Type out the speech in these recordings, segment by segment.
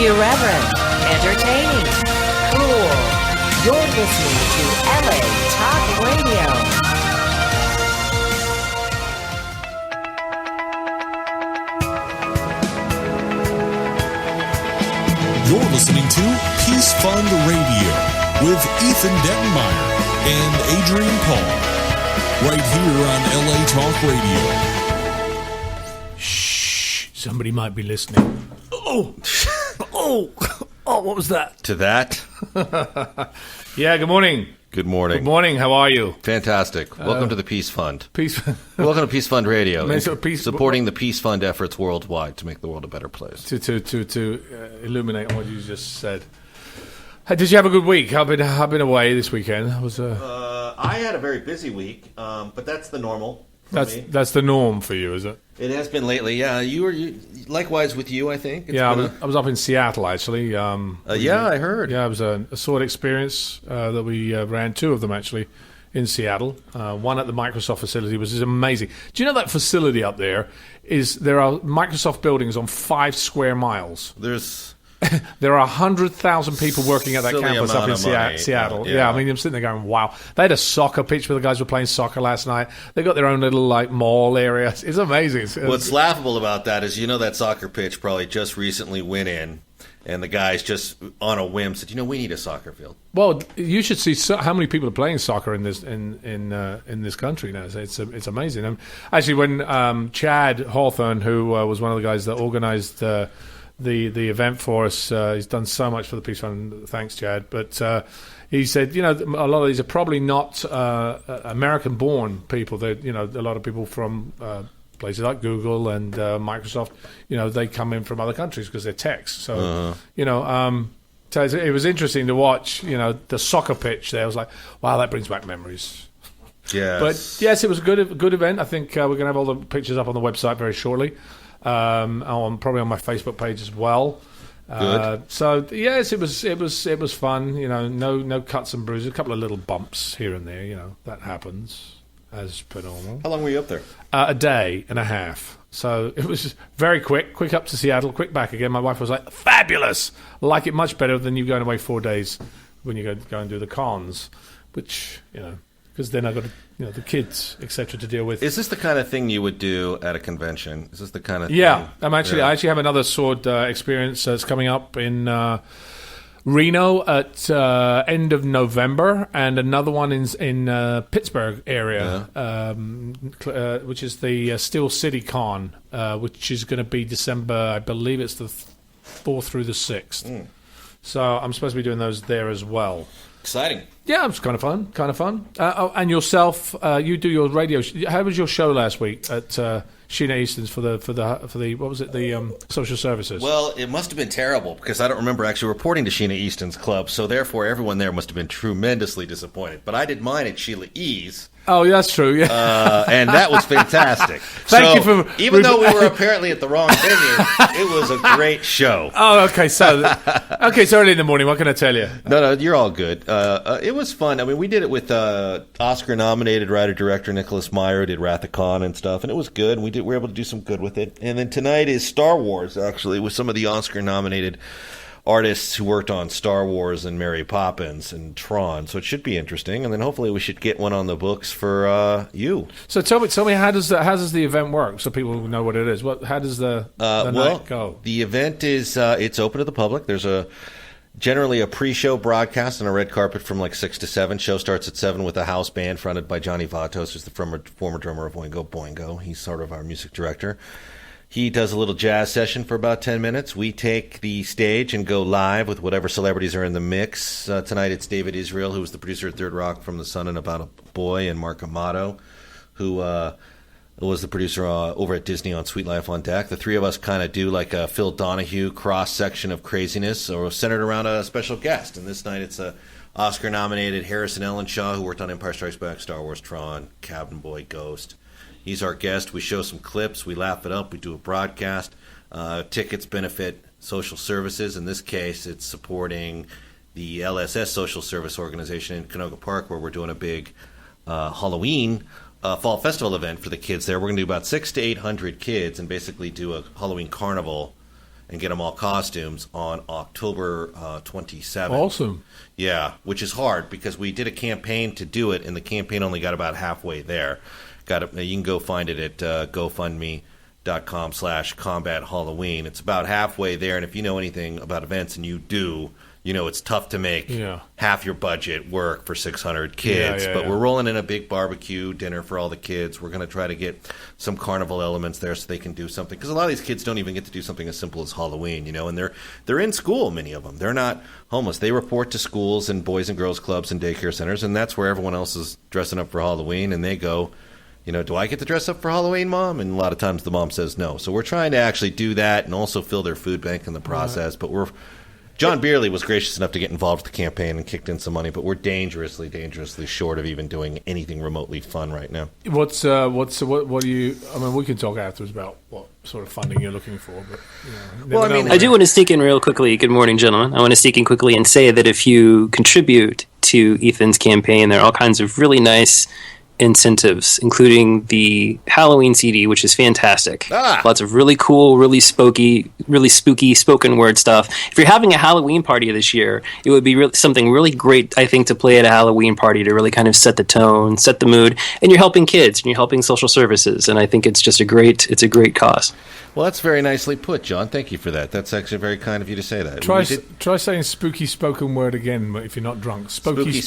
Irreverent, entertaining, cool. You're listening to LA Talk Radio. You're listening to Peace Fund Radio with Ethan Dettenmaier and Adrian Paul, right here on LA Talk Radio. Shh, somebody might be listening. Oh, what was that? To that? Yeah, good morning. Good morning. Good morning, how are you? Fantastic. Welcome to the Peace Fund. Welcome to Peace Fund Radio. Peace, supporting the Peace Fund efforts worldwide to make the world a better place. To illuminate on what you just said. Hey, did you have a good week? I've been away this weekend. I had a very busy week, but that's the normal. That's the norm for you, is it? It has been lately, yeah. You likewise with you, I think. I was up in Seattle, actually. Yeah, I heard. Yeah, it was a sort of experience that we ran, two of them, actually, in Seattle. One at the Microsoft facility, which is amazing. Do you know that facility up there there are Microsoft buildings on 5 square miles? There are 100,000 people working at that campus up in Seattle. Yeah, I mean, I'm sitting there going, wow. They had a soccer pitch where the guys were playing soccer last night. They got their own little mall area. It's amazing. What's laughable about that is, that soccer pitch probably just recently went in, and the guys just on a whim said, we need a soccer field. Well, you should see how many people are playing soccer in this country now. It's amazing. Actually, when Chad Hawthorne, who was one of the guys that organized the event for us, he's done so much for the Peace Fund. Thanks, Chad. But he said, a lot of these are probably not American-born people. They, a lot of people from places like Google and Microsoft. They come in from other countries because they're techs. So so it was interesting to watch. The soccer pitch there. I was like, wow, that brings back memories. Yes. But yes, it was a good event. I think we're going to have all the pictures up on the website very shortly. Probably on my Facebook page as well. Good. So yes, it was fun. No cuts and bruises, a couple of little bumps here and there. That happens as per normal. How long were you up there? A day and a half. So it was just very quick up to Seattle, quick back again. My wife was like, fabulous. I like it much better than you going away 4 days when you go and do the cons, which because then I've got the kids, etc., to deal with. Is this the kind of thing you would do at a convention? Is this the kind of thing? I actually have another sword experience that's coming up in Reno at end of November, and another one in Pittsburgh area, which is the Steel City Con, which is going to be December, I believe it's the 4th through the 6th. So I'm supposed to be doing those there as well. Exciting. Yeah, it was kind of fun. And yourself, you do your radio. How was your show last week at Sheena Easton's for the what was it, the social services? Well, it must have been terrible because I don't remember actually reporting to Sheena Easton's club, so therefore everyone there must have been tremendously disappointed. But I did mine at Sheila E's. Oh, that's true. Yeah, and that was fantastic. Thank you for even though we were apparently at the wrong venue, it was a great show. Oh, okay. So it's early in the morning. What can I tell you? No, you're all good. It was fun. I mean, we did it with Oscar-nominated writer-director Nicholas Meyer, who did Wrath of Khan and stuff, and it was good. We were able to do some good with it. And then tonight is Star Wars, actually, with some of the Oscar-nominated artists who worked on Star Wars and Mary Poppins and Tron, so it should be interesting. And then hopefully we should get one on the books for you. So tell me how does the event work so people know what it is? How does the night go? The event is it's open to the public. There's generally a pre-show broadcast and a red carpet from like 6 to 7. Show starts at 7 with a house band fronted by Johnny Vatos, who's the former drummer of Oingo Boingo. He's sort of our music director. He does a little jazz session for about 10 minutes. We take the stage and go live with whatever celebrities are in the mix. Tonight it's David Israel, who was the producer of Third Rock from the Sun and About a Boy, and Mark Amato, who was the producer over at Disney on Sweet Life on Deck. The three of us kind of do like a Phil Donahue cross-section of craziness, or centered around a special guest. And this night it's a Oscar-nominated Harrison Ellenshaw, who worked on Empire Strikes Back, Star Wars, Tron, Cabin Boy, Ghost. He's our guest. We show some clips. We laugh it up. We do a broadcast. Tickets benefit social services. In this case, it's supporting the LSS Social Service Organization in Canoga Park, where we're doing a big Halloween fall festival event for the kids there. We're going to do about 600 to 800 kids and basically do a Halloween carnival and get them all costumes on October 27th. Awesome. Yeah, which is hard because we did a campaign to do it, and the campaign only got about halfway there. You can go find it at GoFundMe.com/Combat Halloween. It's about halfway there, and if you know anything about events, and you do, you know it's tough to make half your budget work for 600 kids. But we're rolling in a big barbecue dinner for all the kids. We're going to try to get some carnival elements there so they can do something. Because a lot of these kids don't even get to do something as simple as Halloween, you know. And they're in school, many of them. They're not homeless. They report to schools and boys and girls clubs and daycare centers, and that's where everyone else is dressing up for Halloween. And they go, you know, do I get to dress up for Halloween, Mom? And a lot of times the mom says no. So we're trying to actually do that and also fill their food bank in the process. But John Beerley was gracious enough to get involved with the campaign and kicked in some money, but we're dangerously short of even doing anything remotely fun right now. What do you? I mean, we can talk afterwards about what sort of funding you're looking for. But I do want to sneak in real quickly. Good morning, gentlemen. I want to sneak in quickly and say that if you contribute to Ethan's campaign, there are all kinds of really nice incentives, including the Halloween CD, which is fantastic. Lots of really cool, really spooky spoken word stuff. If you're having a Halloween party this year, it would be something really great, I think, to play at a Halloween party to really kind of set the tone, set the mood, and you're helping kids and you're helping social services, and I think it's just a great cause. Well, that's very nicely put, John. Thank you for that. That's actually very kind of you to say that. Try saying spooky spoken word again if you're not drunk. Spooky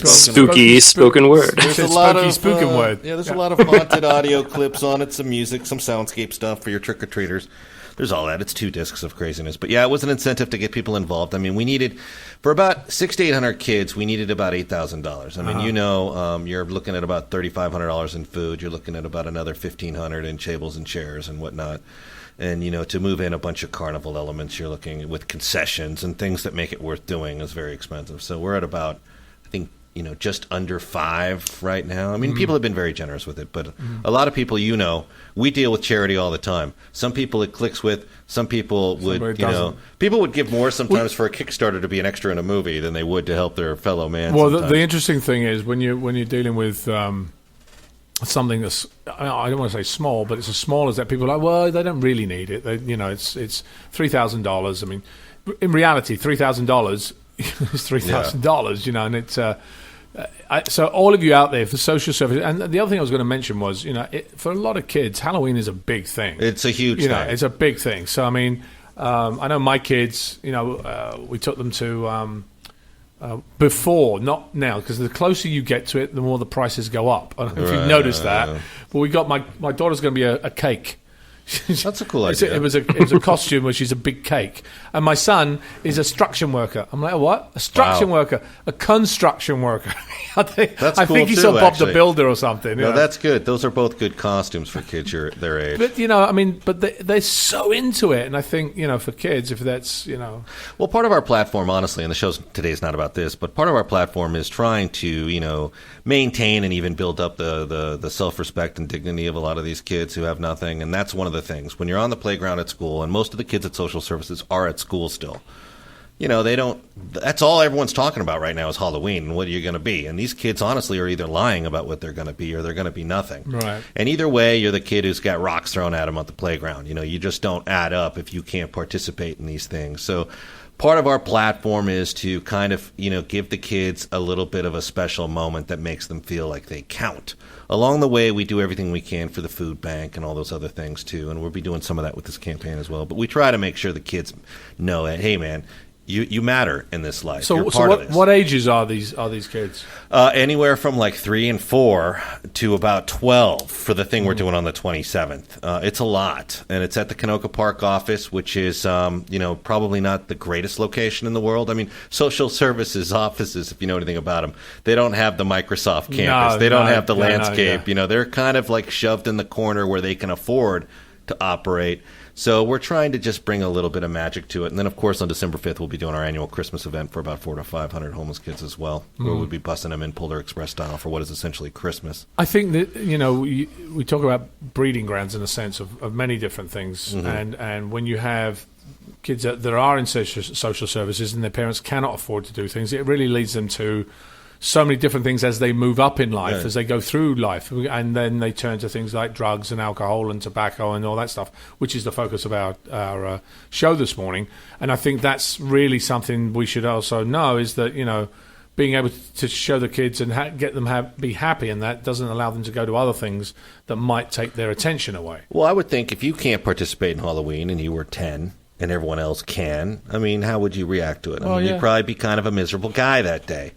spoken word. There's a lot of spoken word. Yeah, there's a lot of haunted audio clips on it, some music, some soundscape stuff for your trick-or-treaters. There's all that. It's 2 discs of craziness. But yeah, it was an incentive to get people involved. I mean, we needed, for about 600 to 800 kids, we needed about $8,000. I mean, you know, you're looking at about $3,500 in food. You're looking at about another $1,500 in tables and chairs and whatnot. And, you know, to move in a bunch of carnival elements, you're looking with concessions and things that make it worth doing is very expensive. So we're at about, I think, you know, just under 5 right now. I mean, people have been very generous with it, but a lot of people, you know, we deal with charity all the time. Some people it clicks with, some people would, people would give more sometimes for a Kickstarter to be an extra in a movie than they would to help their fellow man. Well, the interesting thing is when you're dealing with something that's, I don't want to say small, but it's as small as that. People are like, well, they don't really need it. It's $3,000. I mean, in reality, $3,000 is $3,000. You know, and it's so all of you out there for social service. And the other thing I was going to mention was, you know, for a lot of kids, Halloween is a big thing. It's a huge thing. It's a big thing. So I mean, I know my kids. You know, we took them to. Before, not now, because the closer you get to it, the more the prices go up. I don't know if you've noticed that. But we got my daughter's going to be a cake. That's a cool idea. It was a costume where she's a big cake, and my son is a construction worker. I'm like, what? A construction worker, a construction worker. I think he saw Bob the Builder or something. No, that's good. Those are both good costumes for kids their age. But you know, I mean, but they're so into it, and I think, you know, for kids, if that's, you know, well, part of our platform, honestly, and the show today is not about this, but part of our platform is trying to, you know, maintain and even build up the self-respect and dignity of a lot of these kids who have nothing, and that's one of the things. When you're on the playground at school, and most of the kids at social services are at school still, you know, that's all everyone's talking about right now is Halloween and what are you going to be? And these kids honestly are either lying about what they're going to be or they're going to be nothing. Right. And either way, you're the kid who's got rocks thrown at him at the playground. You know, you just don't add up if you can't participate in these things. So part of our platform is to kind of, you know, give the kids a little bit of a special moment that makes them feel like they count. Along the way, we do everything we can for the food bank and all those other things, too. And we'll be doing some of that with this campaign as well. But we try to make sure the kids know that, hey, man, you matter in this life. So, You're part of this. What ages are these kids? Anywhere from like 3 and 4 to about 12 for the thing we're doing on the 27th. It's a lot, and it's at the Canoga Park office, which is you know, probably not the greatest location in the world. I mean, social services offices, if you know anything about them, they don't have the Microsoft campus. They don't have the landscape. You know, they're kind of like shoved in the corner where they can afford to operate. So we're trying to just bring a little bit of magic to it. And then, of course, on December 5th, we'll be doing our annual Christmas event for about 400 to 500 homeless kids as well, where we'll be busting them in Polar Express style for what is essentially Christmas. I think that, you know, we talk about breeding grounds in a sense of many different things. And when you have kids that are in social services and their parents cannot afford to do things, it really leads them to, so many different things as they move up in life, as they go through life, and then they turn to things like drugs and alcohol and tobacco and all that stuff, which is the focus of our show this morning. And I think that's really something we should also know, is that, being able to show the kids and get them be happy, and that doesn't allow them to go to other things that might take their attention away. Well, I would think if you can't participate in Halloween and you were 10 and everyone else can, I mean, how would you react to it? You'd probably be kind of a miserable guy that day.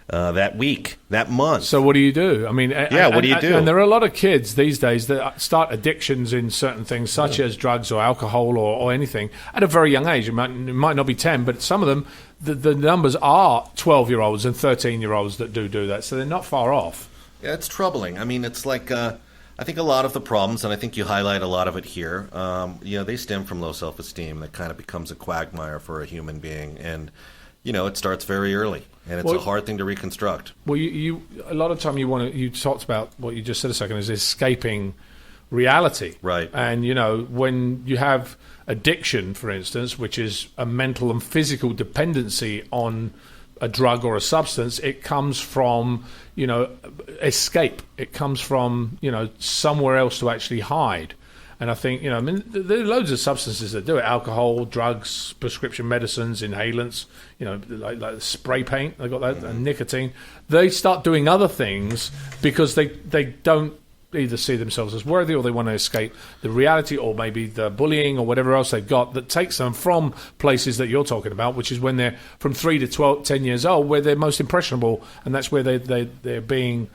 That week, that month. So what do you do? I mean, what do you do? And there are a lot of kids these days that start addictions in certain things, such as drugs or alcohol or anything, at a very young age. It might not be 10, but some of them, the numbers are 12-year-olds and 13-year-olds that do that. So they're not far off. Yeah, it's troubling. I mean, it's like I think a lot of the problems, and I think you highlight a lot of it here, they stem from low self-esteem that kind of becomes a quagmire for a human being. And it starts very early, and it's a hard thing to reconstruct. Well, you a lot of time you talked about what you just said a second, is escaping reality. Right. And, when you have addiction, for instance, which is a mental and physical dependency on a drug or a substance, it comes from, escape. It comes from, somewhere else to actually hide. And I think, there are loads of substances that do it. Alcohol, drugs, prescription medicines, inhalants, like spray paint, they got that, and nicotine. They start doing other things because they don't either see themselves as worthy, or they want to escape the reality, or maybe the bullying or whatever else they've got that takes them from places that you're talking about, which is when they're from 3 to 10 years old, where they're most impressionable, and that's where they're being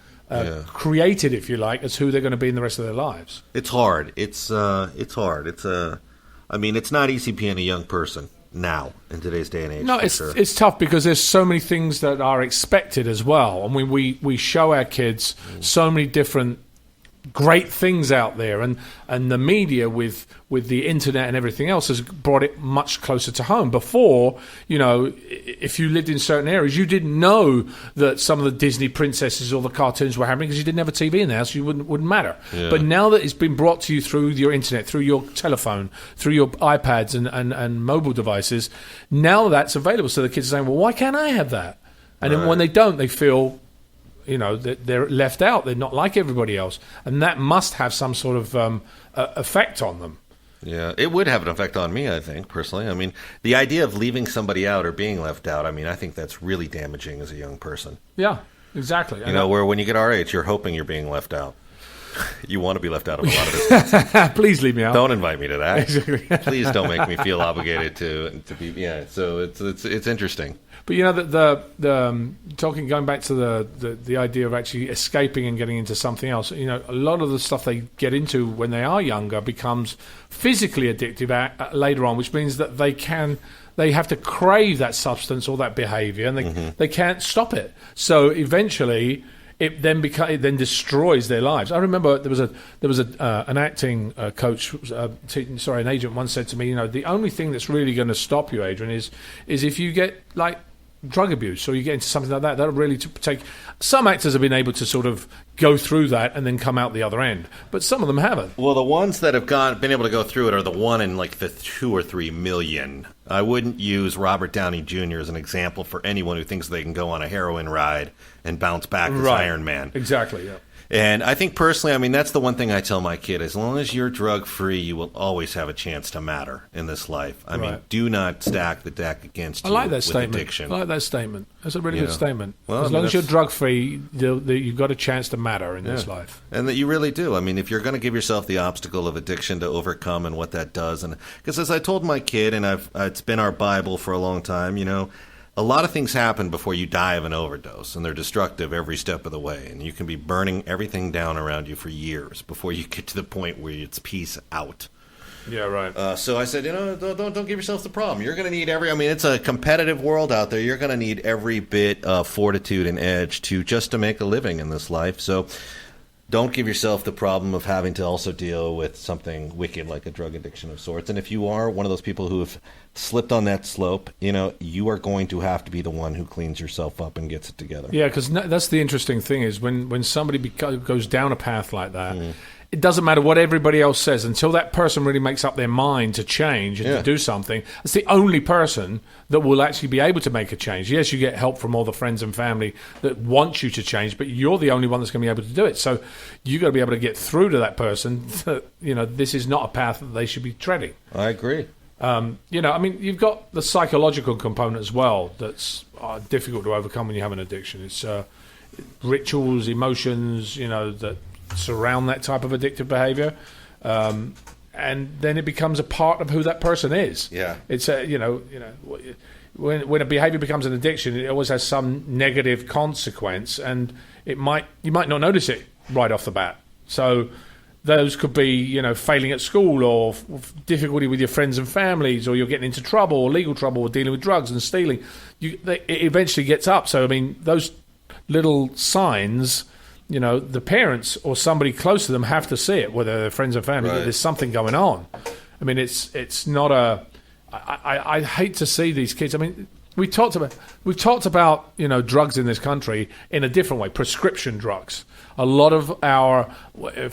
created, if you like, as who they're going to be in the rest of their lives. It's hard. It's hard. It's not easy being a young person now in today's day and age. No, it's tough because there's so many things that are expected as well. I mean, we show our kids so many different great things out there, and the media with the internet and everything else has brought it much closer to home. Before, if you lived in certain areas, you didn't know that some of the Disney princesses or the cartoons were happening because you didn't have a TV in the house, you wouldn't matter. Yeah. But now that it's been brought to you through your internet, through your telephone, through your iPads and mobile devices, now that's available. So the kids are saying, well, why can't I have that? And then when they don't, they feel that they're left out. They're not like everybody else. And that must have some sort of effect on them. Yeah, it would have an effect on me, I think, personally. I mean, the idea of leaving somebody out or being left out, I think that's really damaging as a young person. Yeah, exactly. Where when you get our age, you're hoping you're being left out. You want to be left out of a lot of this. Please leave me out. Don't invite me to that. Please don't make me feel obligated to be. Yeah, so it's interesting. But going back to the idea of actually escaping and getting into something else. A lot of the stuff they get into when they are younger becomes physically addictive later on, which means that they have to crave that substance or that behavior, and they can't stop it. So eventually, it then destroys their lives. I remember there was an acting coach, an agent once said to me, the only thing that's really going to stop you, Adrian, is if you get like drug abuse, or you get into something like that. That'll really take. Some actors have been able to sort of go through that and then come out the other end, but some of them haven't. Well, the ones that have been able to go through it are the one in like the 2 or 3 million. I wouldn't use Robert Downey Jr. as an example for anyone who thinks they can go on a heroin ride and bounce back as Iron Man. Exactly, yeah. And I think personally, that's the one thing I tell my kid. As long as you're drug-free, you will always have a chance to matter in this life. I mean, do not stack the deck against you with addiction. I like that statement. That's a really good statement. Well, as long as you're drug-free, you've got a chance to matter in this life. And that you really do. If you're going to give yourself the obstacle of addiction to overcome and what that does. And because as I told my kid, and it's been our Bible for a long time, a lot of things happen before you die of an overdose, and they're destructive every step of the way. And you can be burning everything down around you for years before you get to the point where it's peace out. Yeah, right. So I said, don't give yourself the problem. You're going to need it's a competitive world out there. You're going to need every bit of fortitude and edge just to make a living in this life. So don't give yourself the problem of having to also deal with something wicked like a drug addiction of sorts. And if you are one of those people who have slipped on that slope, you are going to have to be the one who cleans yourself up and gets it together. Yeah, because that's the interesting thing is when somebody goes down a path like that, it doesn't matter what everybody else says until that person really makes up their mind to change and to do something. It's the only person that will actually be able to make a change. Yes, you get help from all the friends and family that want you to change, but you're the only one that's going to be able to do it. So you got to be able to get through to that person that, this is not a path that they should be treading. I agree. You've got the psychological component as well that's difficult to overcome when you have an addiction. It's rituals, emotions, that surround that type of addictive behavior, and then it becomes a part of who that person is. Yeah, it's when a behavior becomes an addiction, it always has some negative consequence, and you might not notice it right off the bat. So those could be, failing at school, or difficulty with your friends and families, or you're getting into trouble, or legal trouble, or dealing with drugs and stealing. It eventually gets up. So those little signs, the parents or somebody close to them have to see it, whether they're friends and family, that there's something going on. It's not I hate to see these kids. We've talked about drugs in this country in a different way, prescription drugs. A lot of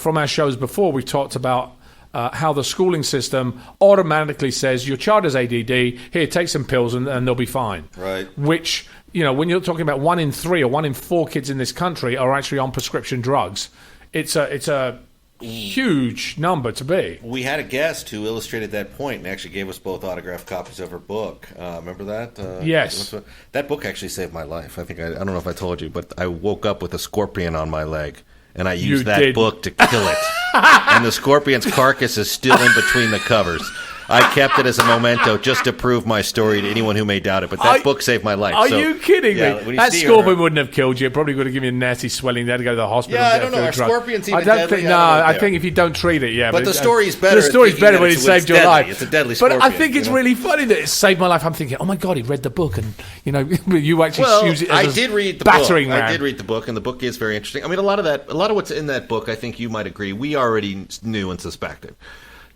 from our shows before, we've talked about how the schooling system automatically says your child has ADD, here, take some pills and they'll be fine. Right. Which, when you're talking about 1 in 3 or 1 in 4 kids in this country are actually on prescription drugs, it's a huge number to be. We had a guest who illustrated that point and actually gave us both autographed copies of her book. Remember that? Yes. That book actually saved my life. I don't know if I told you, but I woke up with a scorpion on my leg, and I used that book to kill it. And the scorpion's carcass is still in between the covers. I kept it as a memento just to prove my story to anyone who may doubt it. But that book saved my life. Are you kidding me? That scorpion wouldn't have killed you. It probably would have given you a nasty swelling. They had to go to the hospital. Yeah, I don't know. Are scorpions even deadly? I think if you don't treat it, yeah. But the story's better. The story's better when it saved your life. It's a deadly scorpion. But I think it's really funny that it saved my life. I'm thinking, oh my God, he read the book, and you actually use it as a battering ram. I did read the book, and the book is very interesting. A lot of what's in that book, I think you might agree, we already knew and suspected.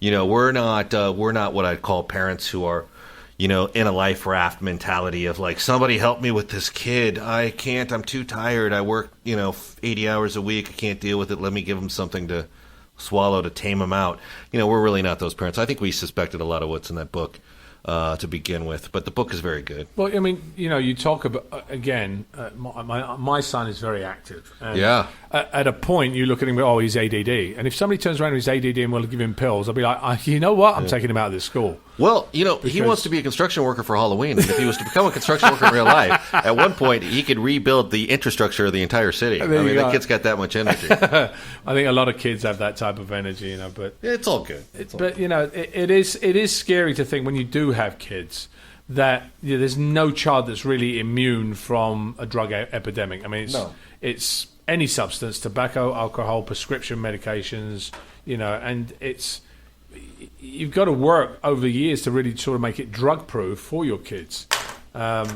We're not what I'd call parents who are, in a life raft mentality of like, somebody help me with this kid. I can't, I'm too tired. I work, 80 hours a week. I can't deal with it. Let me give him something to swallow to tame him out. We're really not those parents. I think we suspected a lot of what's in that book to begin with, but the book is very good. Well, you talk about, again, my son is very active. And yeah. At a point, you look at him and go, oh, he's ADD. And if somebody turns around and he's ADD and will give him pills, I'll be like, you know what? I'm taking him out of this school. Well, he wants to be a construction worker for Halloween. And if he was to become a construction worker in real life, at one point, he could rebuild the infrastructure of the entire city. The kid's got that much energy. I think a lot of kids have that type of energy, but it's all good. It is scary to think when you do have kids that there's no child that's really immune from a drug epidemic. It's any substance, tobacco, alcohol, prescription medications, and you've got to work over the years to really sort of make it drug proof for your kids. I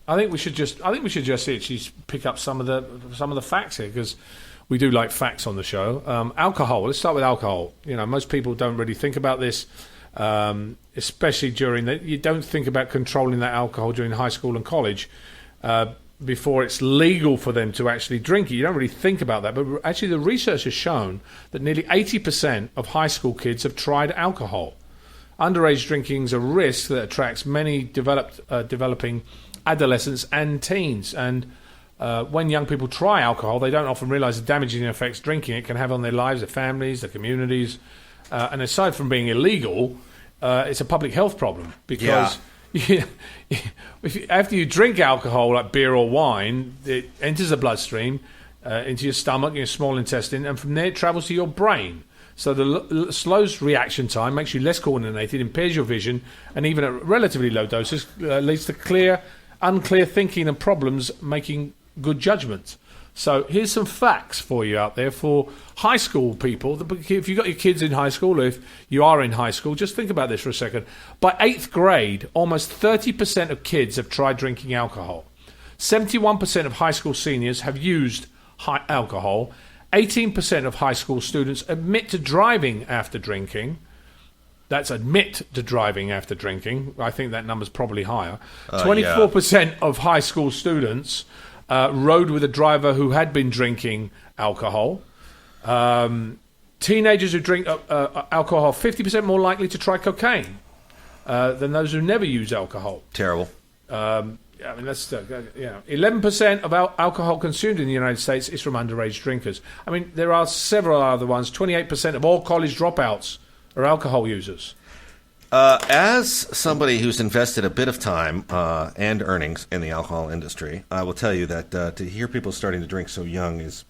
think we should just actually pick up some of the facts here, because we do like facts on the show. Alcohol. Let's start with alcohol. Most people don't really think about this, especially you don't think about controlling that alcohol during high school and college. Before it's legal for them to actually drink it. You don't really think about that. But actually the research has shown that nearly 80% of high school kids have tried alcohol. Underage drinking is a risk that attracts many developing adolescents and teens. And when young people try alcohol, they don't often realize the damaging effects drinking it can have on their lives, their families, their communities. And aside from being illegal, it's a public health problem, because... Yeah. After you drink alcohol, like beer or wine, it enters the bloodstream, into your stomach, your small intestine, and from there it travels to your brain. So the slows reaction time, makes you less coordinated, impairs your vision, and even at relatively low doses leads to unclear thinking and problems making good judgment. So here's some facts for you out there for high school people. If you've got your kids in high school, or if you are in high school, just think about this for a second. By 8th grade, almost 30% of kids have tried drinking alcohol. 71% of high school seniors have used alcohol. 18% of high school students admit to driving after drinking. That's admit to driving after drinking. I think that number's probably higher. 24% of high school students rode with a driver who had been drinking alcohol. teenagers who drink alcohol 50% more likely to try cocaine than those who never use alcohol. Terrible. I mean, that's 11% of alcohol consumed in the United States is from underage drinkers. I mean, there are several other ones. 28% of all college dropouts are alcohol users. As somebody who's invested a bit of time and earnings in the alcohol industry, I will tell you that to hear people starting to drink so young is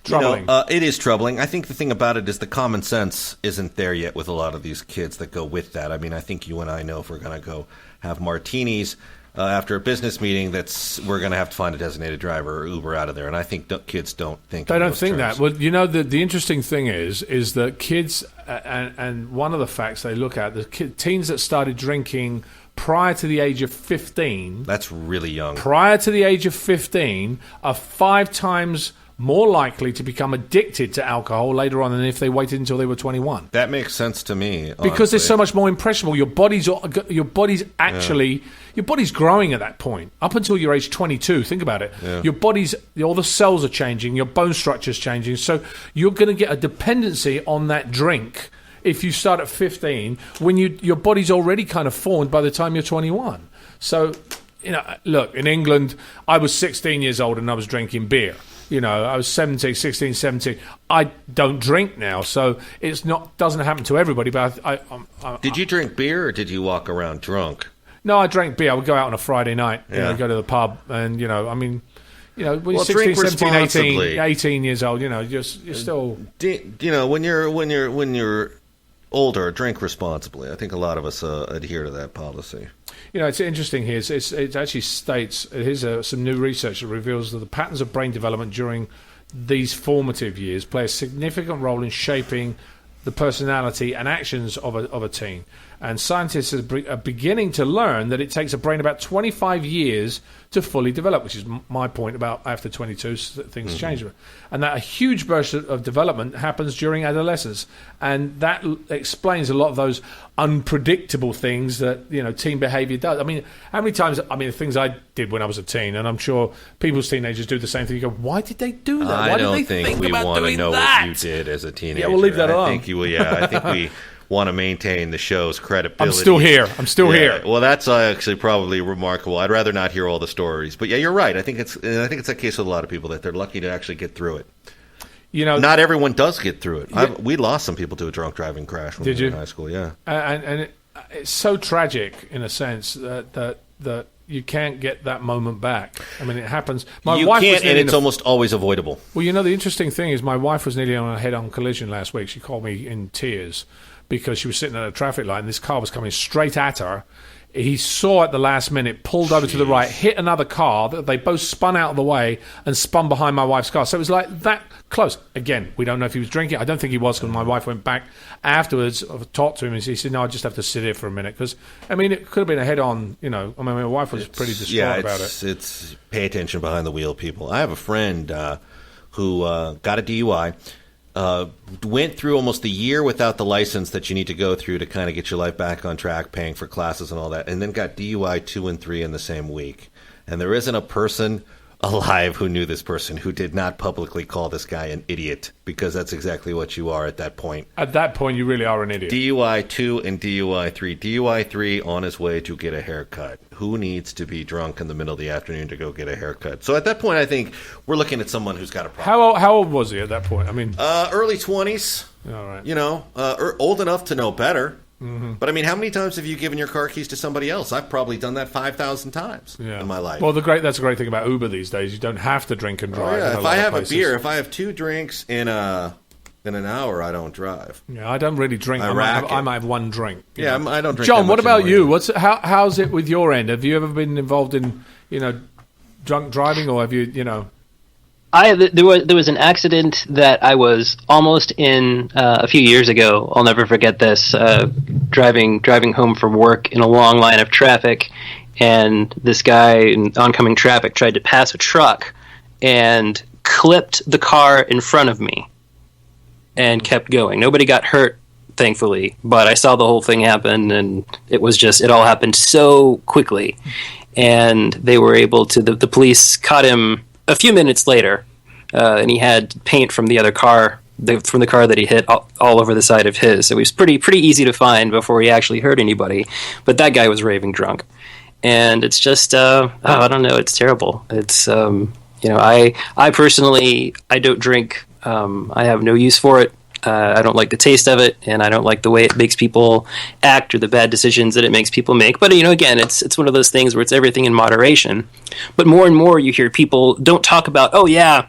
troubling. It is troubling. I think the thing about it is the common sense isn't there yet with a lot of these kids that go with that. I mean, I think you and I know if we're going to go have martinis after a business meeting, we're going to have to find a designated driver or Uber out of there. And I think kids don't think they in don't those think terms. that. Well, you know, the interesting thing is that kids, and one of the facts they look at, teens that started drinking prior to the age of 15. That's really young. Prior to the age of 15 are 5 times more likely to become addicted to alcohol later on than if they waited until they were 21. That makes sense to me. Because they're so much more impressionable. Your body's growing at that point. Up until your age 22, think about it. Yeah. Your body's, all the cells are changing, your bone structure's changing. So you're going to get a dependency on that drink if you start at 15 when your body's already kind of formed by the time you're 21. So, look, in England, I was 16 years old and I was drinking beer. I was 16, 17. I don't drink now, so doesn't happen to everybody. But did you drink beer or did you walk around drunk? No, I drank beer. I would go out on a Friday night, go to the pub, and when you're 16, 17, 18 years old, you're still. When you're older, drink responsibly. I think a lot of us adhere to that policy. It's interesting here. It actually states, here's some new research that reveals that the patterns of brain development during these formative years play a significant role in shaping the personality and actions of a teen. And scientists are beginning to learn that it takes a brain about 25 years to fully develop, which is my point about after 22, things change. And that a huge burst of development happens during adolescence. And that explains a lot of those unpredictable things that, teen behavior does. I mean, how many times, the things I did when I was a teen, and I'm sure people's teenagers do the same thing. You go, why did they do that? Why I did don't they think we want to know that? what you did as a teenager. Yeah, we'll leave that alone. I think we want to maintain the show's credibility. I'm still here. Well, that's actually probably remarkable. I'd rather not hear all the stories. But yeah, you're right. I think it's that case with a lot of people that they're lucky to actually get through it. Not everyone does get through it. We lost some people to a drunk driving crash when we were in high school. Yeah, and it's so tragic in a sense that you can't get that moment back. I mean, it happens. You can't, and it's almost always avoidable. Well, the interesting thing is my wife was nearly on a head-on collision last week. She called me in tears because she was sitting at a traffic light and this car was coming straight at her. He saw at the last minute, pulled over to the right, hit another car. They both spun out of the way and spun behind my wife's car. So it was like that close. Again, we don't know if he was drinking. I don't think he was because my wife went back afterwards. I've talked to him and he said, no, I just have to sit here for a minute. Because, it could have been a head-on, my wife was pretty distraught about it. It's pay attention behind the wheel, people. I have a friend who got a DUI. Went through almost a year without the license that you need to go through to kind of get your life back on track, paying for classes and all that, and then got DUI 2 and 3 in the same week. And there isn't a person alive who knew this person who did not publicly call this guy an idiot, because that's exactly what you are at that point. At that point, you really are an idiot. DUI 2 and DUI 3. DUI 3 on his way to get a haircut. Who needs to be drunk in the middle of the afternoon to go get a haircut? So at that point, I think we're looking at someone who's got a problem. How old was he at that point? Early 20s. All right. Old enough to know better. Mm-hmm. But how many times have you given your car keys to somebody else? I've probably done that 5,000 times in my life. Well, that's a great thing about Uber these days. You don't have to drink and drive. If I have a beer, if I have 2 drinks in an hour, I don't drive. Yeah, I don't really drink. I might have 1 drink. Yeah, I don't drink. John, what about you? How's it with your end? Have you ever been involved in drunk driving, or have you There was an accident that I was almost in a few years ago. I'll never forget this. Driving home from work in a long line of traffic, and this guy in oncoming traffic tried to pass a truck and clipped the car in front of me and kept going. Nobody got hurt, thankfully, but I saw the whole thing happen, and it all happened so quickly. And they were able to, the police caught him a few minutes later, and he had paint from the other car from the car that he hit all over the side of his. So it was pretty easy to find before he actually hurt anybody. But that guy was raving drunk, and it's just I don't know. It's terrible. It's I personally I don't drink. I have no use for it. I don't like the taste of it, and I don't like the way it makes people act or the bad decisions that it makes people make. But, again, it's one of those things where it's everything in moderation. But more and more you hear people don't talk about, oh, yeah,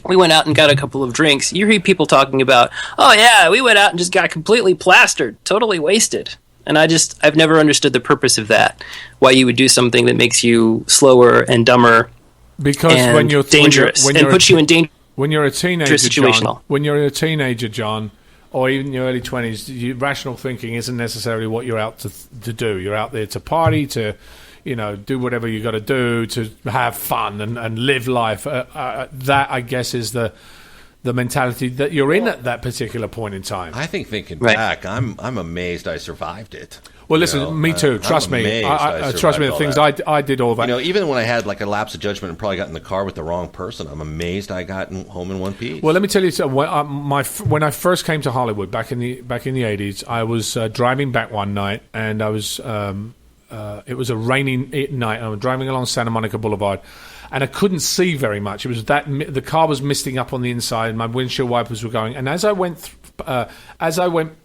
we went out and got a couple of drinks. You hear people talking about, oh, yeah, we went out and just got completely plastered, totally wasted. And I've never understood the purpose of that, why you would do something that makes you slower and dumber because and when you're dangerous and puts you in danger. When you're a teenager, John, or even in your early 20s, rational thinking isn't necessarily what you're out to do. You're out there to party, to do whatever you got to do, to have fun and live life. That, I guess, is the mentality that you're in at that particular point in time. I think thinking back, I'm amazed I survived it. Well, listen, me too. Trust me. Trust me. The things I did all that. Even when I had like a lapse of judgment and probably got in the car with the wrong person, I'm amazed I got home in one piece. Well, let me tell you something. When I first came to Hollywood back in the 80s, I was driving back one night, and I was it was a rainy night. And I was driving along Santa Monica Boulevard, and I couldn't see very much. It was the car was misting up on the inside, and my windshield wipers were going. And as I went, I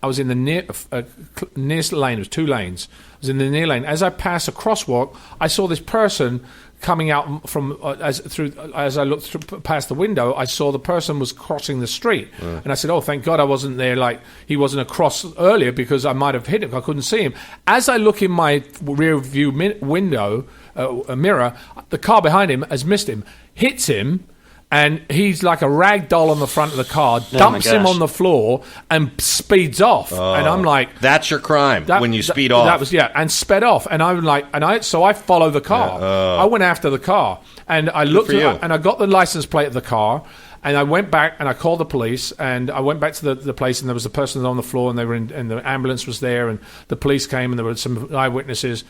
was in the nearest lane. It was 2 lanes. I was in the near lane. As I passed a crosswalk, I saw this person coming out from as I looked past the window. I saw the person was crossing the street, and I said, "Oh, thank God I wasn't there. Like he wasn't across earlier because I might have hit him. I couldn't see him." As I look in my rear view window. A mirror, the car behind him has missed him, hits him, and he's like a rag doll on the front of the car, dumps him on the floor, and speeds off. And I'm like, "That's your crime when you speed off." That was and sped off. And I'm like, so I follow the car. I went after the car, and I looked and I got the license plate of the car. And I went back and I called the police, and I went back to the place, and there was a person on the floor, and they were and the ambulance was there, and the police came, and there were some eyewitnesses.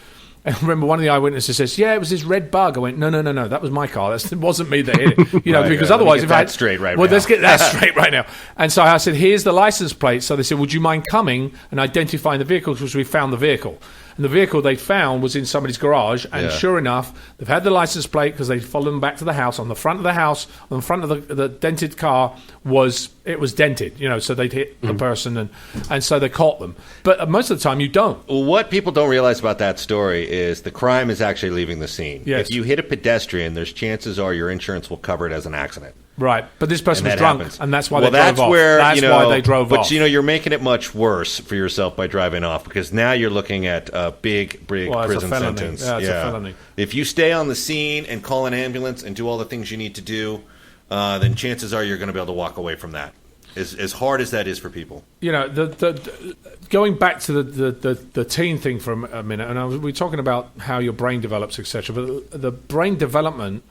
And I remember one of the eyewitnesses says, "Yeah, it was this red bug." I went, "No, that was my car. It wasn't me that hit it." Because otherwise, if let's get that straight right now. And so I said, "Here's the license plate." So they said, "Would you mind coming and identifying the vehicle?" Because we found the vehicle. And the vehicle they found was in somebody's garage, and sure enough, they've had the license plate because they followed them back to the house. On the front of the house, on the front of the dented car was dented, so they'd hit the person, and so they caught them. But most of the time, you don't. Well, what people don't realize about that story is the crime is actually leaving the scene. Yes. If you hit a pedestrian, there's chances are your insurance will cover it as an accident. Right, but this person was drunk, and that's why they drove off. That's why they drove off. But you're making it much worse for yourself by driving off, because now you're looking at a big prison sentence. Yeah, it's a felony. If you stay on the scene and call an ambulance and do all the things you need to do, then chances are you're going to be able to walk away from that. As hard as that is for people, going back to the teen thing for a minute, and we're talking about how your brain develops, etc. But the brain development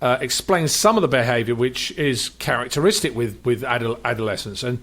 explains some of the behavior which is characteristic with adolescence. And,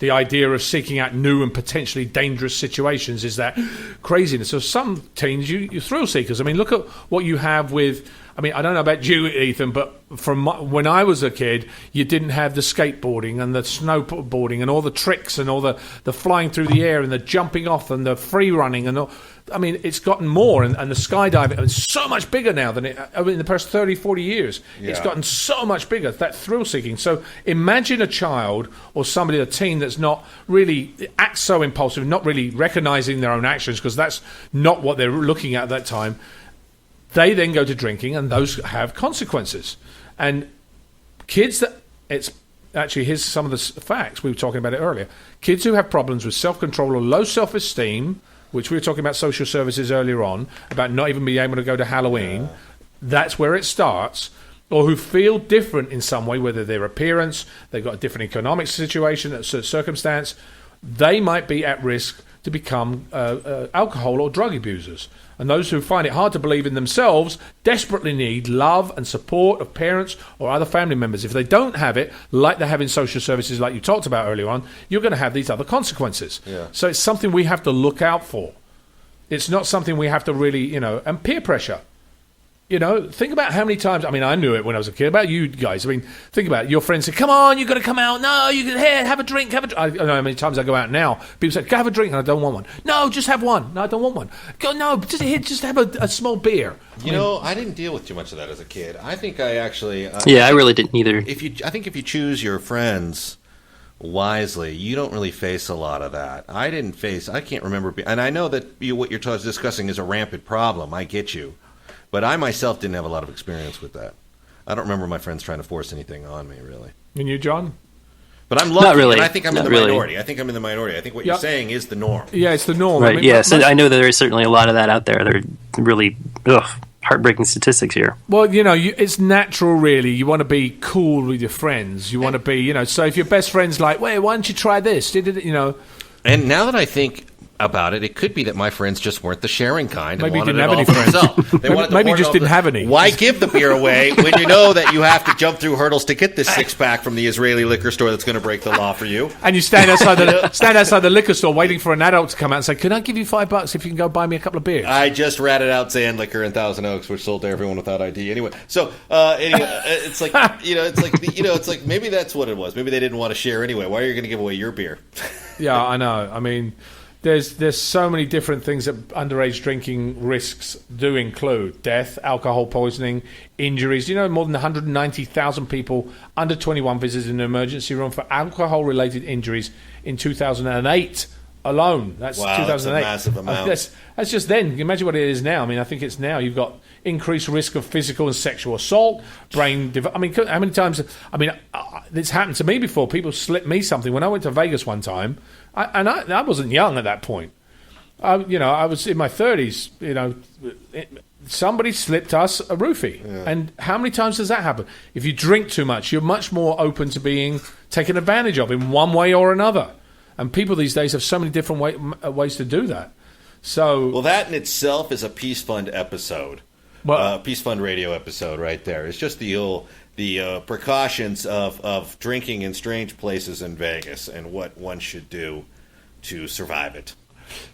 the idea of seeking out new and potentially dangerous situations is that craziness. So some teens, you're thrill seekers. I mean, look at what you have with... I mean, I don't know about you, Ethan, but when I was a kid, you didn't have the skateboarding and the snowboarding and all the tricks and all the flying through the air and the jumping off and the free running and all. I mean, it's gotten more, and the skydiving is so much bigger now than in the past 30, 40 years. Yeah. It's gotten so much bigger, that thrill-seeking. So imagine a child or somebody, a teen, that's not really acts so impulsive, not really recognizing their own actions, because that's not what they're looking at that time. They then go to drinking, and those have consequences. And kids here's some of the facts. We were talking about it earlier. Kids who have problems with self-control or low self-esteem, which we were talking about social services earlier on, about not even being able to go to Halloween, that's where it starts, or who feel different in some way, whether their appearance, they've got a different economic situation, circumstance, they might be at risk to become alcohol or drug abusers. And those who find it hard to believe in themselves desperately need love and support of parents or other family members. If they don't have it, like they have in social services, like you talked about earlier on, you're going to have these other consequences. Yeah. So it's something we have to look out for. It's not something we have to really, and peer pressure. You know, think about how many times. I mean, I knew it when I was a kid. About you guys. I mean, think about it. Your friends say, "Come on, you got to come out." No, you can here have a drink. Have a drink. I don't know how many times I go out now. People say, "Go have a drink," and I don't want one. No, just have one. No, I don't want one. Go no, just have a small beer. You know, I didn't deal with too much of that as a kid. I think I actually. I really didn't either. I think if you choose your friends wisely, you don't really face a lot of that. I can't remember, and I know that what you're discussing is a rampant problem. I get you. But I myself didn't have a lot of experience with that. I don't remember my friends trying to force anything on me, really. And you, John? But I'm lucky, Not really. and I think I'm in the Not minority. I think I'm in the minority. I think what you're saying is the norm. Yeah, it's the norm. Right, I mean, yeah. So I know that there's certainly a lot of that out there. They're really heartbreaking statistics here. Well, you know, it's natural, really. You want to be cool with your friends. You want to be, you know, so if your best friend's like, wait, why don't you try this? You know. And now that I think about it could be that my friends just weren't the sharing kind. Maybe and you didn't wanted have any it all for themselves. Maybe you just didn't have any. Why give the beer away when you know that you have to jump through hurdles to get this six-pack from the Israeli liquor store that's going to break the law for you? And you stand outside the liquor store waiting for an adult to come out and say, "Can I give you $5 if you can go buy me a couple of beers?" I just ratted out Zan Liquor in Thousand Oaks, which sold to everyone without ID. Anyway, so it's like it's like maybe that's what it was. Maybe they didn't want to share anyway. Why are you going to give away your beer? Yeah, I know. I mean, there's so many different things that underage drinking risks do include: death, alcohol poisoning, injuries. You know, more than 190,000 people under 21 visited an emergency room for alcohol-related injuries in 2008 alone. That's 2008. That's a massive amount. That's just then. Imagine what it is now. I mean, I think it's now. You've got increased risk of physical and sexual assault, I mean, how many times? I mean, it's happened to me before. People slipped me something. When I went to Vegas one time, I wasn't young at that point. I was in my 30s. You know, somebody slipped us a roofie. Yeah. And how many times does that happen? If you drink too much, you're much more open to being taken advantage of in one way or another. And people these days have so many different ways to do that. So, well, that in itself is a Peace Fund episode. Peace Fund radio episode right there. It's just the precautions of drinking in strange places in Vegas and what one should do to survive it.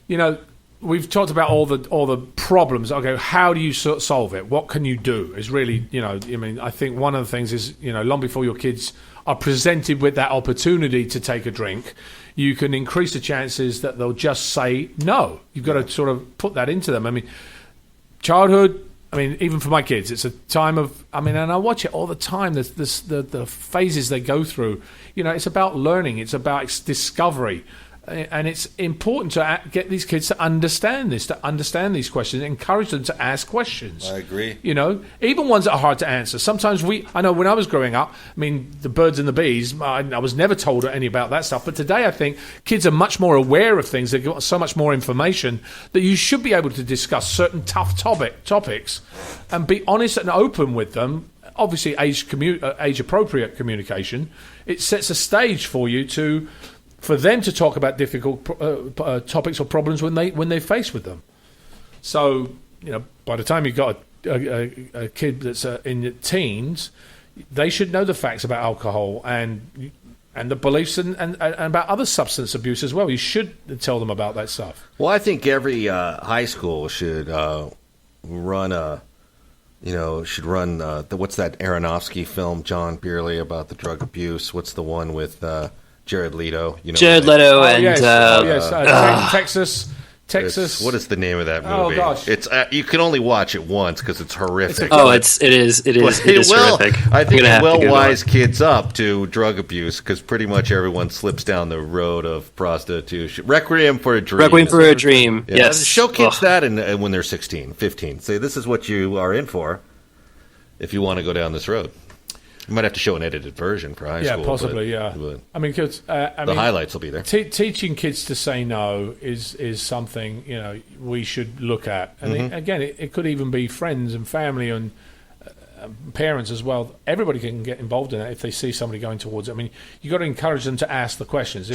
You know, we've talked about all the problems. Okay, how do you solve it? What can you do? Is really, you know, I mean, I think one of the things is, you know, long before your kids are presented with that opportunity to take a drink, you can increase the chances that they'll just say no. You've got to sort of put that into them. I mean, childhood. I mean, even for my kids, it's a time of. I mean, and I watch it all the time. The phases they go through. You know, it's about learning. It's about discovery. And it's important to get these kids to understand this, to understand these questions, encourage them to ask questions. I agree. You know, even ones that are hard to answer. Sometimes I know when I was growing up, I mean, the birds and the bees, I was never told any about that stuff. But today I think kids are much more aware of things. They've got so much more information that you should be able to discuss certain tough topics and be honest and open with them. Obviously, age-appropriate communication. It sets a stage for them to talk about difficult topics or problems when they're faced with them. So, you know, by the time you've got a kid that's in the teens, they should know the facts about alcohol and the beliefs and about other substance abuse as well. You should tell them about that stuff. Well, I think every high school should run what's that Aronofsky film, John Beerley, about the drug abuse? What's the one with Jared Leto? You know, Jared Leto and Texas. What is the name of that movie? Oh gosh, it's you can only watch it once because it's horrific. It is horrific. I think it will wise kids up to drug abuse because pretty much everyone slips down the road of prostitution. Requiem for a Dream. Requiem for a Dream. Yeah. Yes. Show kids that when they're 16, 15. Say this is what you are in for if you want to go down this road. You might have to show an edited version for high school. Yeah, possibly, yeah. I mean, because the highlights will be there. Teaching kids to say no is something, you know, we should look at. And again, it could even be friends and family and parents as well. Everybody can get involved in that if they see somebody going towards it. I mean, you've got to encourage them to ask the questions.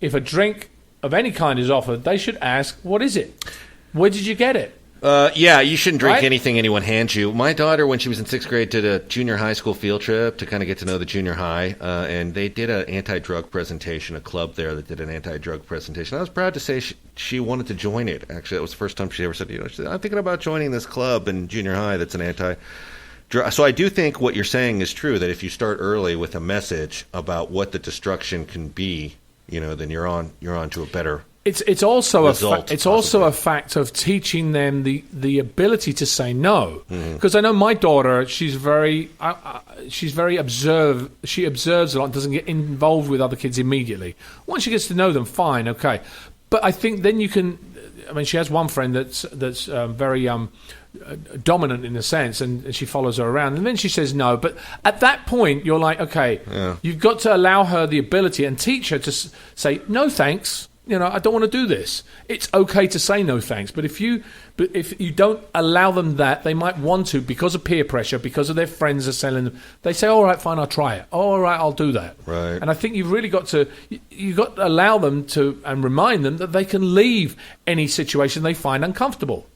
If a drink of any kind is offered, they should ask, what is it? Where did you get it? Yeah, you shouldn't drink Right? anything anyone hands you. My daughter, when she was in 6th grade, did a junior high school field trip to kind of get to know the junior high, and they did an anti-drug presentation, a club there that did an anti-drug presentation. I was proud to say she wanted to join it. Actually, that was the first time she ever said, she said, I'm thinking about joining this club in junior high that's an anti-drug. So I do think what you're saying is true, that if you start early with a message about what the destruction can be, then you're on to a better It's also result, a fact of teaching them the ability to say no. Because I know my daughter, she's very she observes a lot and doesn't get involved with other kids immediately. Once she gets to know them, fine, okay. But I think then you can. I mean, she has one friend that's very dominant in a sense, and she follows her around, and then she says no. But at that point, you're like, okay, you've got to allow her the ability and teach her to say no, thanks. I don't want to do this. It's okay to say no thanks. But if you don't allow them that, they might want to because of peer pressure, because of their friends are selling them. They say, all right, fine, I'll try it. All right, I'll do that. Right. And I think you've really got to allow them to and remind them that they can leave any situation they find uncomfortable.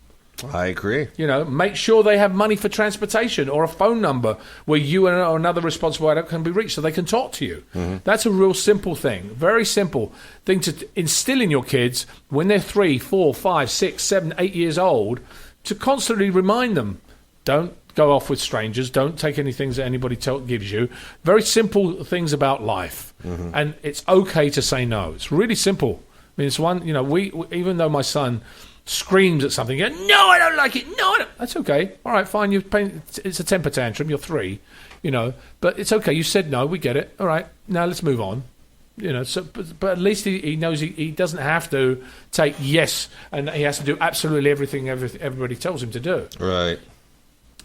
I agree. Make sure they have money for transportation or a phone number where you or another responsible adult can be reached so they can talk to you. That's a real simple thing, very simple thing to instill in your kids when they're 3, 4, 5, 6, 7, 8 years old, to constantly remind them, don't go off with strangers, don't take anything that anybody gives you. Very simple things about life. And it's okay to say no. It's really simple. I mean, it's one, we even though my son screams at something, no, I don't like it, no, I don't. That's okay. All right, fine, it's a temper tantrum, you're 3, but it's okay, you said no, we get it. All right, now let's move on. But at least he knows he doesn't have to take yes, and he has to do absolutely everything everybody tells him to do. Right.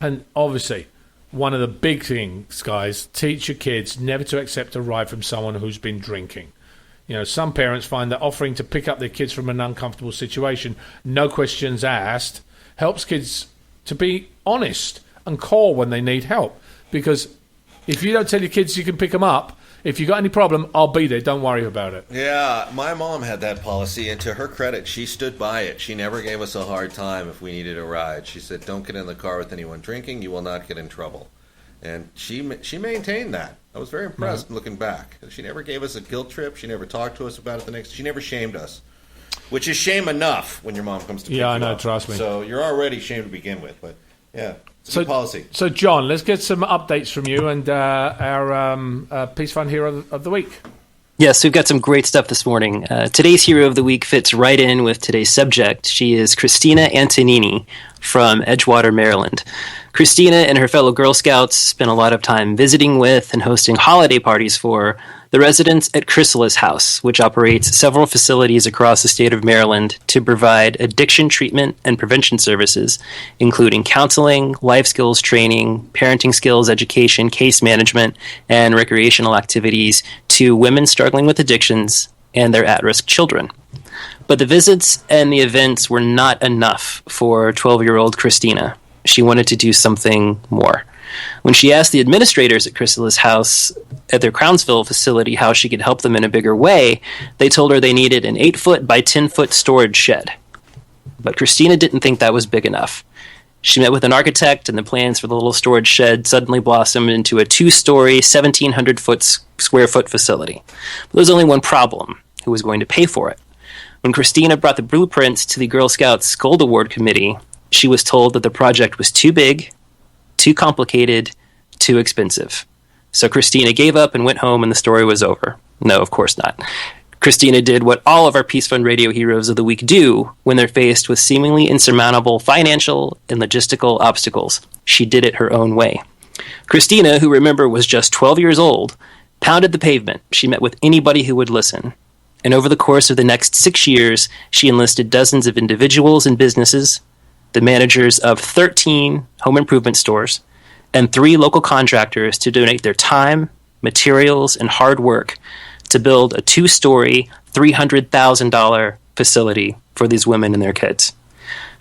And obviously, one of the big things, guys, teach your kids never to accept a ride from someone who's been drinking. Some parents find that offering to pick up their kids from an uncomfortable situation, no questions asked, helps kids to be honest and call when they need help. Because if you don't tell your kids you can pick them up, if you got any problem, I'll be there. Don't worry about it. Yeah, my mom had that policy, and to her credit, she stood by it. She never gave us a hard time if we needed a ride. She said, don't get in the car with anyone drinking. You will not get in trouble. And she maintained that. I was very impressed looking back. She never gave us a guilt trip. She never talked to us about it She never shamed us, which is shame enough when your mom comes to pick you up. Yeah, I know, trust me. So you're already shamed to begin with, but yeah, it's a good policy. So, John, let's get some updates from you and our Peace Fund Hero of the Week. Yes, we've got some great stuff this morning. Today's Hero of the Week fits right in with today's subject. She is Christina Antonini from Edgewater, Maryland. Christina and her fellow Girl Scouts spent a lot of time visiting with and hosting holiday parties for the residents at Chrysalis House, which operates several facilities across the state of Maryland to provide addiction treatment and prevention services, including counseling, life skills training, parenting skills education, case management, and recreational activities to women struggling with addictions and their at-risk children. But the visits and the events were not enough for 12-year-old Christina. She wanted to do something more. When she asked the administrators at Chrysalis House at their Crownsville facility how she could help them in a bigger way, they told her they needed an 8-foot by 10-foot storage shed. But Christina didn't think that was big enough. She met with an architect, and the plans for the little storage shed suddenly blossomed into a 2-story, 1,700 square foot facility. But there was only one problem: who was going to pay for it? When Christina brought the blueprints to the Girl Scouts Gold Award Committee, she was told that the project was too big, too complicated, too expensive. So Christina gave up and went home, and the story was over. No, of course not. Christina did what all of our Peace Fund Radio Heroes of the Week do when they're faced with seemingly insurmountable financial and logistical obstacles. She did it her own way. Christina, who remember was just 12 years old, pounded the pavement. She met with anybody who would listen. And over the course of the next 6 years, she enlisted dozens of individuals and businesses, the managers of 13 home improvement stores, and 3 local contractors to donate their time, materials, and hard work to build a 2-story, $300,000 facility for these women and their kids.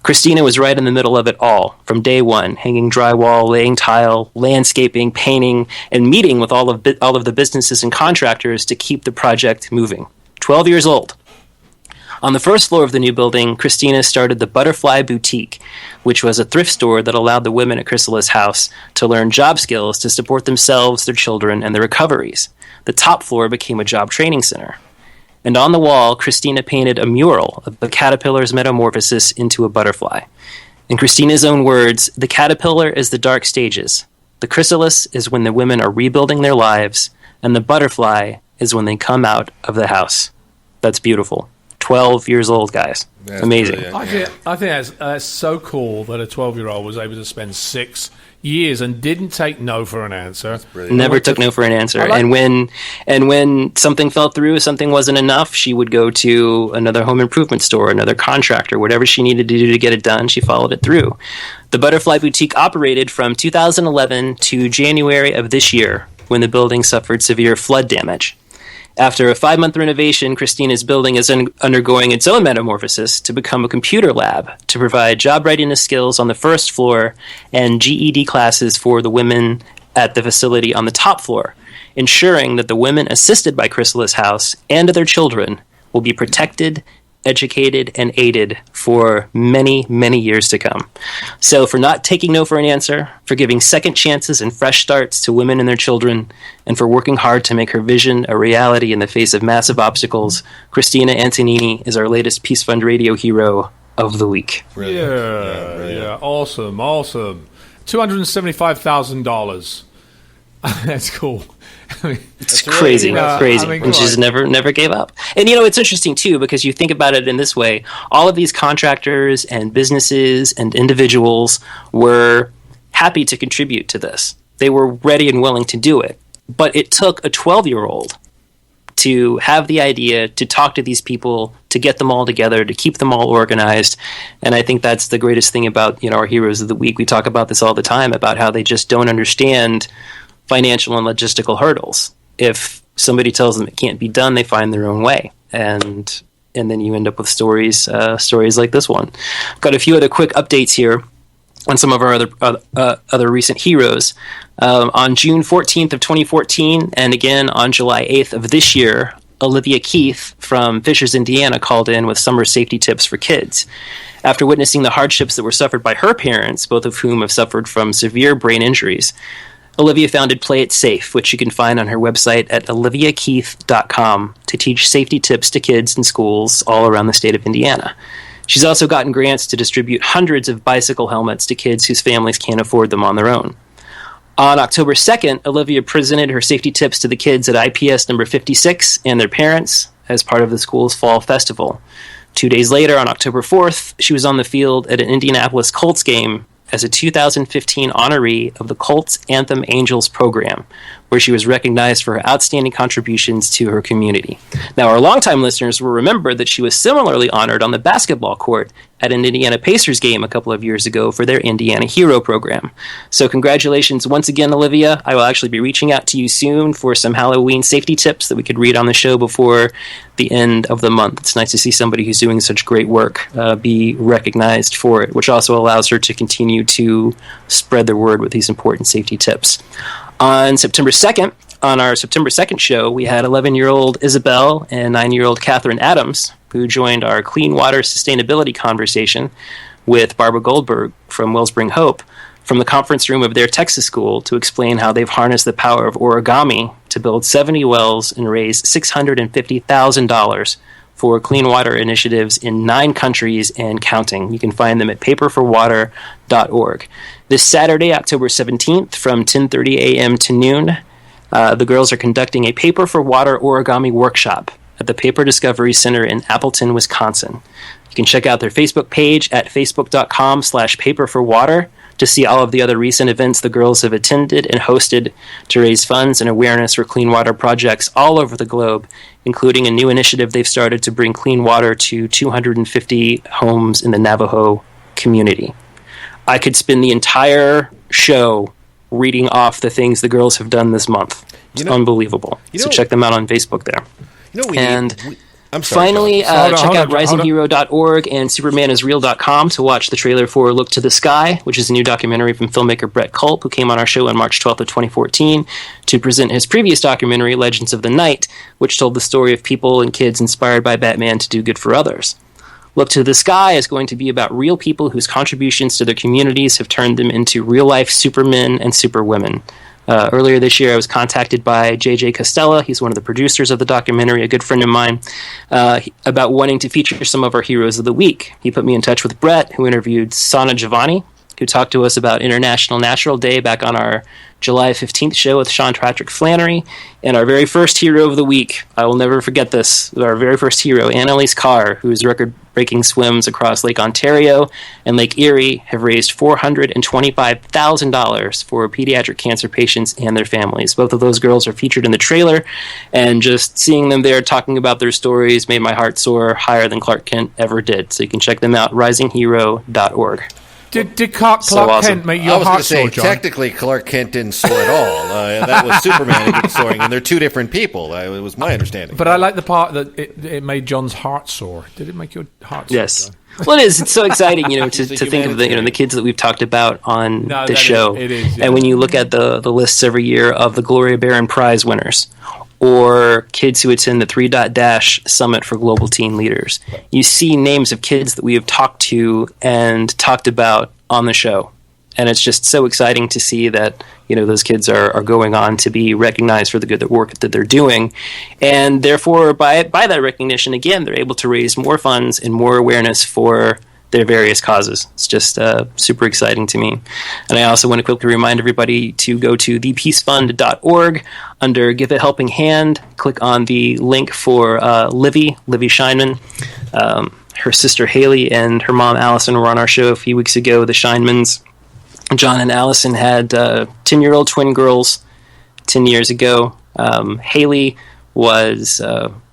Christina was right in the middle of it all, from day one, hanging drywall, laying tile, landscaping, painting, and meeting with all of the businesses and contractors to keep the project moving. 12 years old. On the first floor of the new building, Christina started the Butterfly Boutique, which was a thrift store that allowed the women at Chrysalis House to learn job skills to support themselves, their children, and their recoveries. The top floor became a job training center. And on the wall, Christina painted a mural of the caterpillar's metamorphosis into a butterfly. In Christina's own words, the caterpillar is the dark stages. The chrysalis is when the women are rebuilding their lives, and the butterfly is when they come out of the house. That's beautiful. 12 years old, guys. That's amazing. brilliant. I think that's so cool that a 12-year-old was able to spend 6 years and didn't take no for an answer. Never took no for an answer. like- and when something fell through, something wasn't enough, she would go to another home improvement store, another contractor, whatever she needed to do to get it done, she followed it through. The Butterfly Boutique operated from 2011 to January of this year, when the building suffered severe flood damage. After a 5-month renovation, Christina's building is undergoing its own metamorphosis to become a computer lab to provide job readiness skills on the first floor and GED classes for the women at the facility on the top floor, ensuring that the women assisted by Chrysalis House and their children will be protected, educated, and aided for many, many years to come. So for not taking no for an answer, for giving second chances and fresh starts to women and their children, and for working hard to make her vision a reality in the face of massive obstacles, Christina Antonini is our latest Peace Fund Radio hero of the week. Brilliant. Yeah, awesome. $275,000. That's cool. I mean, It's crazy, crazy. I mean, And she's never gave up. And it's interesting too, because you think about it in this way: all of these contractors and businesses and individuals were happy to contribute to this. They were ready and willing to do it. But it took a 12-year-old to have the idea, to talk to these people, to get them all together, to keep them all organized. And I think that's the greatest thing about our heroes of the week. We talk about this all the time, about how they just don't understand financial and logistical hurdles. If somebody tells them it can't be done, they find their own way, and then you end up with stories like this one. Got a few other quick updates here on some of our other recent heroes. On June 14th of 2014, and again on July 8th of this year, Olivia Keith from Fishers, Indiana, called in with summer safety tips for kids. After witnessing the hardships that were suffered by her parents, both of whom have suffered from severe brain injuries, Olivia founded Play It Safe, which you can find on her website at oliviakeith.com, to teach safety tips to kids in schools all around the state of Indiana. She's also gotten grants to distribute hundreds of bicycle helmets to kids whose families can't afford them on their own. On October 2nd, Olivia presented her safety tips to the kids at IPS number 56 and their parents as part of the school's fall festival. 2 days later, on October 4th, she was on the field at an Indianapolis Colts game as a 2015 honoree of the Colts Anthem Angels program, where she was recognized for her outstanding contributions to her community. Now, our longtime listeners will remember that she was similarly honored on the basketball court at an Indiana Pacers game a couple of years ago for their Indiana Hero program. So congratulations once again, Olivia. I will actually be reaching out to you soon for some Halloween safety tips that we could read on the show before the end of the month. It's nice to see somebody who's doing such great work be recognized for it, which also allows her to continue to spread the word with these important safety tips. On September 2nd, on our September 2nd show, we had 11-year-old Isabel and 9-year-old Catherine Adams, who joined our clean water sustainability conversation with Barbara Goldberg from Wellspring Hope from the conference room of their Texas school to explain how they've harnessed the power of origami to build 70 wells and raise $650,000 for clean water initiatives in 9 countries and counting. You can find them at paperforwater.org. This Saturday, October 17th, from 10:30 a.m. to noon, the girls are conducting a Paper for Water origami workshop at the Paper Discovery Center in Appleton, Wisconsin. You can check out their Facebook page at facebook.com/paperforwater to see all of the other recent events the girls have attended and hosted to raise funds and awareness for clean water projects all over the globe, including a new initiative they've started to bring clean water to 250 homes in the Navajo community. I could spend the entire show reading off the things the girls have done this month. It's unbelievable. So check them out on Facebook there. I'm sorry, Finally, John. check Hold out on. risinghero.org and supermanisreal.com to watch the trailer for Look to the Sky, which is a new documentary from filmmaker Brett Culp, who came on our show on March 12th of 2014 to present his previous documentary, Legends of the Night, which told the story of people and kids inspired by Batman to do good for others. Look to the Sky is going to be about real people whose contributions to their communities have turned them into real-life supermen and superwomen. Earlier this year, I was contacted by J.J. Costella. He's one of the producers of the documentary, a good friend of mine, about wanting to feature some of our heroes of the week. He put me in touch with Brett, who interviewed Sana Giovanni, who talked to us about International Natural Day back on our July 15th show with Sean Patrick Flannery, and our very first hero of the week. I will never forget this. Our very first hero, Annalise Carr, whose record-breaking swims across Lake Ontario and Lake Erie have raised $425,000 for pediatric cancer patients and their families. Both of those girls are featured in the trailer, and just seeing them there talking about their stories made my heart soar higher than Clark Kent ever did. So you can check them out, risinghero.org. Did Clark awesome. Kent make I your was going heart to say, soar, John? technically, Clark Kent didn't soar at all. That was Superman who did soaring, and they're two different people. It was my understanding. But I like the part that it made John's heart soar. Did it make your heart soar? Yes. John? Well, it is. It's so exciting, to He's a think of the kids that we've talked about on No, the that show. it is, yeah. And when you look at the lists every year of the Gloria Barron Prize winners, or kids who attend the 3.Dash Summit for Global Teen Leaders, you see names of kids that we have talked to and talked about on the show. And it's just so exciting to see that, those kids are going on to be recognized for the good work that they're doing. And therefore, by that recognition, again, they're able to raise more funds and more awareness for their various causes. It's just super exciting to me. And I also want to quickly remind everybody to go to thepeacefund.org. Under Give a Helping Hand, click on the link for Livy Scheinman. Her sister Haley and her mom Allison were on our show a few weeks ago, the Scheinmans. John and Allison had 10-year-old twin girls 10 years ago. Haley was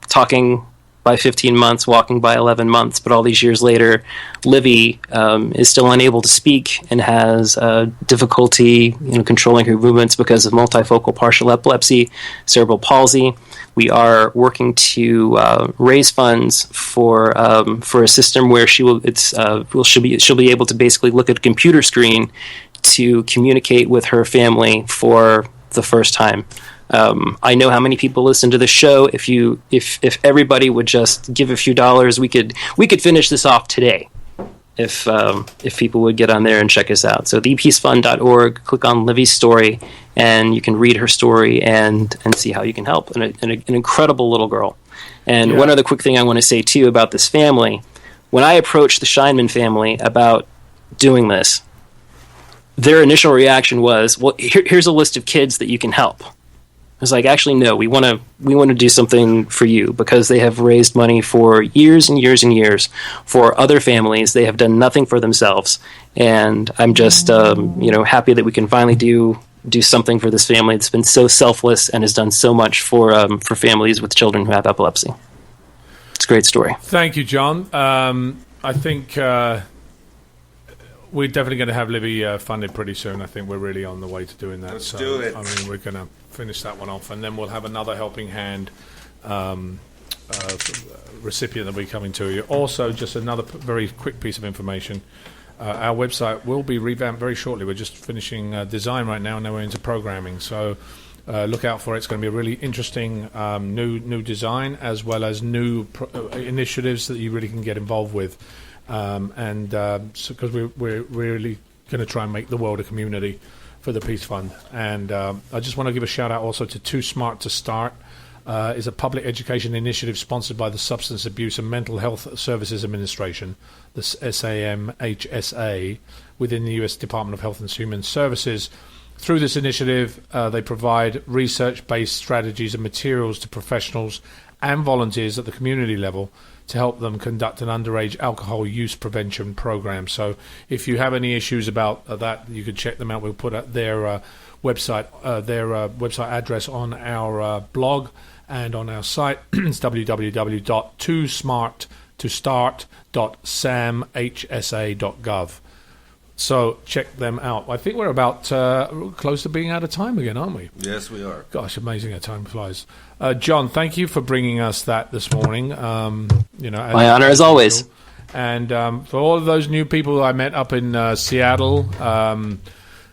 talking by 15 months, walking by 11 months, but all these years later, Livy is still unable to speak and has difficulty controlling her movements because of multifocal partial epilepsy, cerebral palsy. We are working to raise funds for a system where she'll be able to basically look at a computer screen to communicate with her family for the first time. I know how many people listen to the show. If everybody would just give a few dollars, we could finish this off today. If people would get on there and check us out. So thepeacefund.org, click on Livy's story, and you can read her story and see how you can help. An incredible little girl. And one other quick thing I want to say too about this family. When I approached the Scheinman family about doing this, their initial reaction was, well, here's a list of kids that you can help. I was like, actually, no, we want to do something for you, because they have raised money for years and years and years for other families. They have done nothing for themselves, and I'm just happy that we can finally do something for this family that's been so selfless and has done so much for families with children who have epilepsy. It's a great story. Thank you, John. I think we're definitely going to have Livy funded pretty soon. I think we're really on the way to doing that. Let's do it. I mean, we're going to finish that one off, and then we'll have another helping hand recipient that will be coming to you. Also, just another very quick piece of information. Our website will be revamped very shortly. We're just finishing design right now, and then we're into programming. So look out for it. It's going to be a really interesting new design, as well as new initiatives that you really can get involved with. Because we're really going to try and make the world a community for the Peace Fund. And I just want to give a shout out also to Too Smart to Start. Is a public education initiative sponsored by the Substance Abuse and Mental Health Services Administration, the SAMHSA, within the U.S. Department of Health and Human Services. Through this initiative, they provide research-based strategies and materials to professionals and volunteers at the community level to help them conduct an underage alcohol use prevention program. So if you have any issues about that, you can check them out. We'll put up their website address on our blog and on our site. It's www.toosmarttostart.samhsa.gov. So check them out. I think we're about close to being out of time again, aren't we? Yes, we are. Gosh, amazing how time flies. John, thank you for bringing us that this morning. My honor as always. And for all of those new people I met up in Seattle,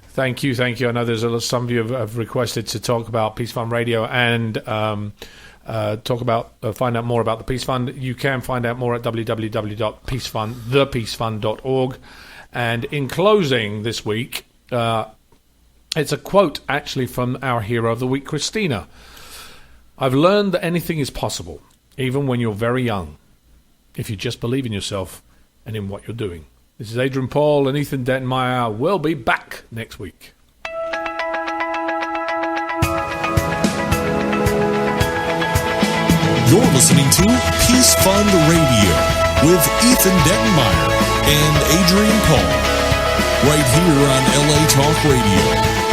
thank you. I know some of you have requested to talk about Peace Fund Radio and find out more about the Peace Fund. You can find out more at www.thepeacefund.org. And in closing this week, it's a quote actually from our hero of the week, Christina. I've learned that anything is possible, even when you're very young, if you just believe in yourself and in what you're doing. This is Adrian Paul and Ethan Dettenmaier. We'll be back next week. You're listening to Peace Fund Radio with Ethan Dettenmaier and Adrian Paul, right here on LA Talk Radio.